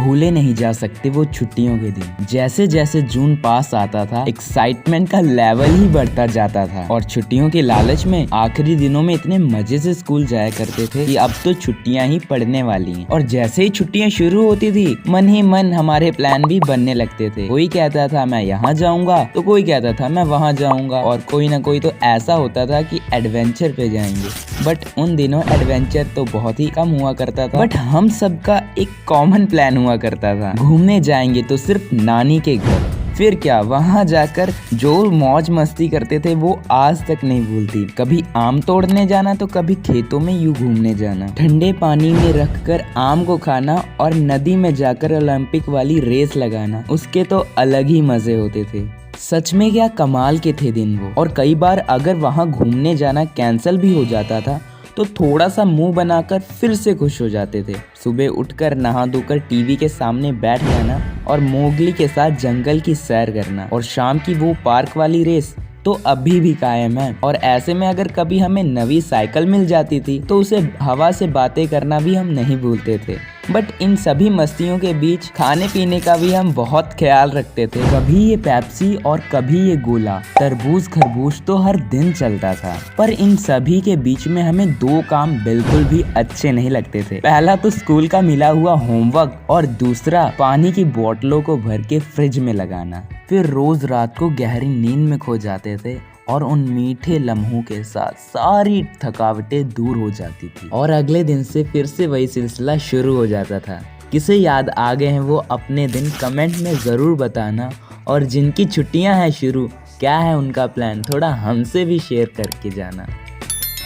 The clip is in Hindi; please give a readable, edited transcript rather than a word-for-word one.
भूले नहीं जा सकते वो छुट्टियों के दिन। जैसे जैसे जून पास आता था, एक्साइटमेंट का लेवल ही बढ़ता जाता था और छुट्टियों के लालच में आखिरी दिनों में इतने मजे से स्कूल जाया करते थे कि अब तो छुट्टियां ही पड़ने वाली हैं। और जैसे ही छुट्टियां शुरू होती थी, मन ही मन हमारे प्लान भी बनने लगते थे। कोई कहता था मैं यहाँ जाऊंगा, तो कोई कहता था मैं वहाँ जाऊंगा, और कोई ना कोई तो ऐसा होता था कि एडवेंचर पे जाएंगे। बट उन दिनों एडवेंचर तो बहुत ही कम हुआ करता था। बट हम सबका एक कॉमन प्लान हुआ करता था, घूमने जाएंगे तो सिर्फ नानी के घर। फिर क्या, वहाँ जाकर जो मौज मस्ती करते थे वो आज तक नहीं भूलती। कभी आम तोड़ने जाना तो कभी खेतों में यूं घूमने जाना, ठंडे पानी में रखकर आम को खाना और नदी में जाकर ओलंपिक वाली रेस लगाना, उसके तो अलग ही मजे होते थे। सच में क्या कमाल के थे दिन वो। और कई बार अगर वहाँ घूमने जाना कैंसिल भी हो जाता था तो थोड़ा सा मुंह बनाकर फिर से खुश हो जाते थे। सुबह उठकर नहा धोकर टीवी के सामने बैठ जाना और मोगली के साथ जंगल की सैर करना, और शाम की वो पार्क वाली रेस तो अभी भी कायम है। और ऐसे में अगर कभी हमें नवी साइकिल मिल जाती थी तो उसे हवा से बातें करना भी हम नहीं भूलते थे। बट इन सभी मस्तियों के बीच खाने पीने का भी हम बहुत ख्याल रखते थे। कभी ये पेप्सी और कभी ये गोला, तरबूज खरबूज तो हर दिन चलता था। पर इन सभी के बीच में हमें दो काम बिल्कुल भी अच्छे नहीं लगते थे। पहला तो स्कूल का मिला हुआ होमवर्क, और दूसरा पानी की बोतलों को भर के फ्रिज में लगाना। फिर रोज रात को गहरी नींद में खो जाते थे और उन मीठे लम्हों के साथ सारी थकावटें दूर हो जाती थी, और अगले दिन से फिर से वही सिलसिला शुरू हो जाता था। किसे याद आ गए हैं वो अपने दिन कमेंट में ज़रूर बताना, और जिनकी छुट्टियां हैं शुरू, क्या है उनका प्लान, थोड़ा हमसे भी शेयर करके जाना।